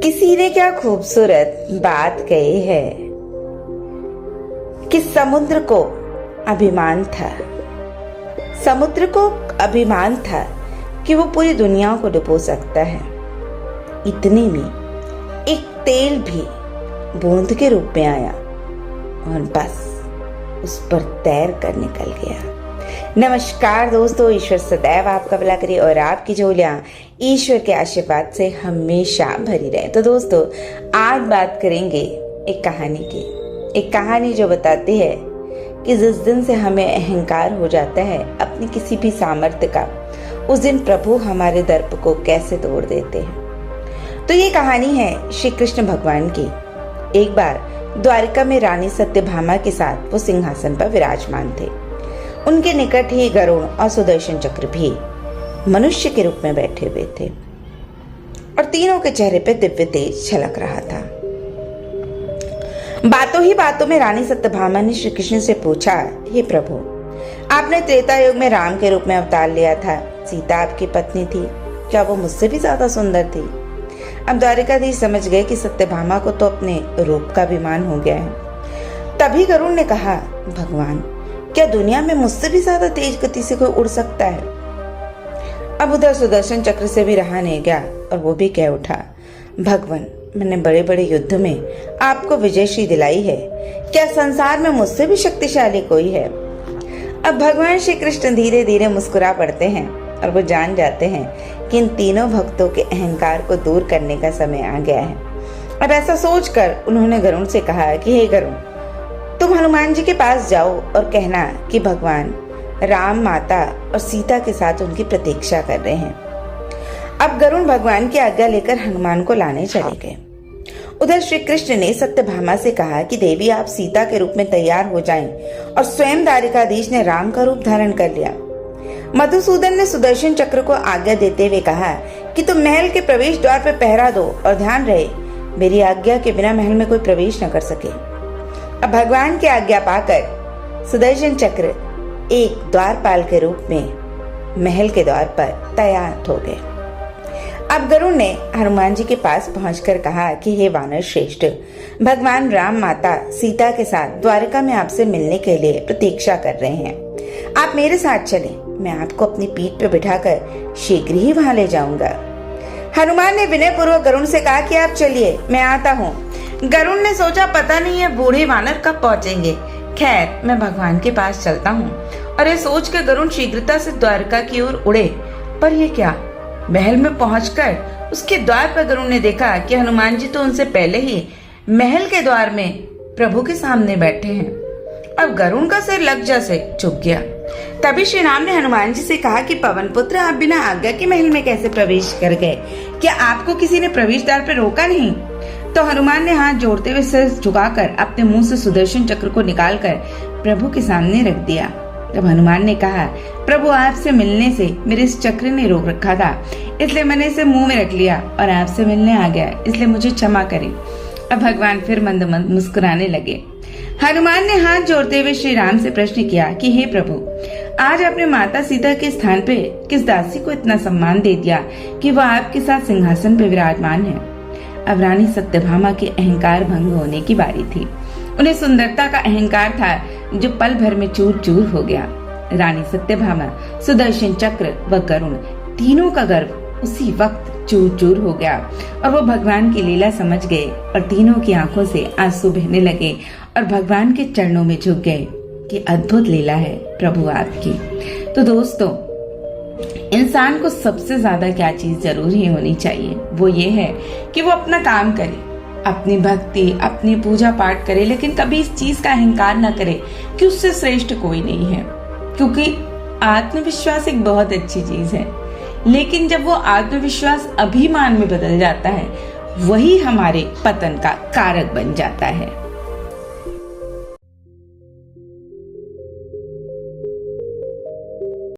किसी ने क्या खूबसूरत बात कही है कि समुद्र को अभिमान था कि वो पूरी दुनिया को डुबो सकता है। इतने में एक तेल भी बूंद के रूप में आया और बस उस पर तैर कर निकल गया। नमस्कार दोस्तों, ईश्वर सदैव आपका भला करे और आपकी झोलियां ईश्वर के आशीर्वाद से हमेशा भरी रहे। तो दोस्तों, आज बात करेंगे एक कहानी जो बताती है कि जिस दिन से हमें अहंकार हो जाता है अपनी किसी भी सामर्थ्य का, उस दिन प्रभु हमारे दर्प को कैसे तोड़ देते हैं। तो ये कहानी है श्री कृष्ण भगवान की। एक बार द्वारिका में रानी सत्यभामा के साथ वो सिंहासन पर विराजमान थे। उनके निकट ही गरुड़ और सुदर्शन चक्र भी मनुष्य के रूप में बैठे हुए थे और तीनों के चेहरे पे दिव्य तेज झलक रहा था। बातों ही बातों में रानी सत्यभामा ने श्री कृष्ण से पूछा, हे प्रभु, आपने त्रेता युग में राम के रूप में अवतार लिया था। सीता आपकी पत्नी थी, क्या वो मुझसे भी ज्यादा सुंदर थी? अब द्वारिकाधीश समझ गए कि सत्यभामा को तो अपने रूप का अभिमान हो गया है। तभी गरुड़ ने कहा, भगवान, क्या दुनिया में मुझसे भी ज्यादा तेज गति से कोई उड़ सकता है? अब उधर सुदर्शन चक्र से भी रहा नहीं गया और वो भी कह उठा, भगवान, मैंने बड़े बड़े युद्ध में आपको विजयश्री दिलाई है, क्या संसार में मुझसे भी शक्तिशाली कोई है? अब भगवान श्री कृष्ण धीरे धीरे मुस्कुरा पड़ते हैं और वो जान जाते हैं कि इन तीनों भक्तों के अहंकार को दूर करने का समय आ गया है। अब ऐसा सोचकर उन्होंने गरुड़ से कहा कि हे गरुड़, तुम हनुमान जी के पास जाओ और कहना कि भगवान राम, माता और सीता के साथ उनकी प्रतीक्षा कर रहे हैं। अब गरुड़ भगवान की आज्ञा लेकर हनुमान को लाने चले गए। उधर श्री कृष्ण ने सत्यभामा से कहा कि देवी, आप सीता के रूप में तैयार हो जाएं, और स्वयं द्वारिकाधीश ने राम का रूप धारण कर लिया। मधुसूदन ने सुदर्शन चक्र को आज्ञा देते हुए कहा कि तुम महल के प्रवेश द्वार पर पहरा दो और ध्यान रहे, मेरी आज्ञा के बिना महल में कोई प्रवेश न कर सके। अब भगवान की आज्ञा पाकर सुदर्शन चक्र एक द्वारपाल के रूप में महल के द्वार पर तैनात हो गए। अब गरुड़ ने हनुमान जी के पास पहुंचकर कहा कि हे वानर श्रेष्ठ, भगवान राम, माता सीता के साथ द्वारका में आपसे मिलने के लिए प्रतीक्षा कर रहे हैं। आप मेरे साथ चलें, मैं आपको अपनी पीठ पर बिठाकर शीघ्र ही वहां ले जाऊंगा। हनुमान ने विनय पूर्वक गरुड़ से कहा कि आप चलिए, मैं आता हूँ। गरुड़ ने सोचा, पता नहीं है बूढ़े वानर कब पहुंचेंगे। खैर, मैं भगवान के पास चलता हूँ। और ये सोचकर गरुड़ शीघ्रता से द्वारका की ओर उड़े। पर ये क्या, महल में पहुंचकर उसके द्वार पर गरुड़ ने देखा कि हनुमान जी तो उनसे पहले ही महल के द्वार में प्रभु के सामने बैठे हैं। अब गरुड़ का सिर लज्जा से झुक गया। तभी श्री राम ने हनुमान जी से कहा कि पवन पुत्र, आप बिना आज्ञा के महल में कैसे प्रवेश कर गए? क्या आपको किसी ने प्रवेश द्वार पर रोका नहीं? तो हनुमान ने हाथ जोड़ते हुए सिर झुकाकर अपने मुंह से सुदर्शन चक्र को निकालकर प्रभु के सामने रख दिया। तब हनुमान ने कहा, प्रभु, आपसे मिलने से मेरे इस चक्र ने रोक रखा था, इसलिए मैंने इसे मुंह में रख लिया और आपसे मिलने आ गया, इसलिए मुझे क्षमा करें। अब भगवान फिर मंद मंद मुस्कुराने लगे। हनुमान ने हाथ जोड़ते हुए श्री राम से प्रश्न किया कि हे प्रभु, आज आपने माता सीता के स्थान पे किस दासी को इतना सम्मान दे दिया कि वह आपके साथ सिंहासन पे विराजमान है? अब रानी सत्यभामा के अहंकार भंग होने की बारी थी। उन्हें सुंदरता का अहंकार था जो पल भर में चूर चूर हो गया। रानी सत्यभामा, सुदर्शन चक्र व गरुड़, तीनों का गर्व उसी वक्त चूर चूर हो गया और वो भगवान की लीला समझ गए और तीनों की आंखों से आंसू बहने लगे और भगवान के चरणों में झुक गए कि अद्भुत लीला है प्रभु आपकी। तो दोस्तों, इंसान को सबसे ज्यादा क्या चीज जरूरी होनी चाहिए, वो ये है कि वो अपना काम करे, अपनी भक्ति, अपनी पूजा पाठ करे, लेकिन कभी इस चीज का अहंकार न करे कि उससे श्रेष्ठ कोई नहीं है। क्योंकि आत्मविश्वास एक बहुत अच्छी चीज है, लेकिन जब वो आत्मविश्वास अभिमान में बदल जाता है, वही हमारे पतन का कारक बन जाता है।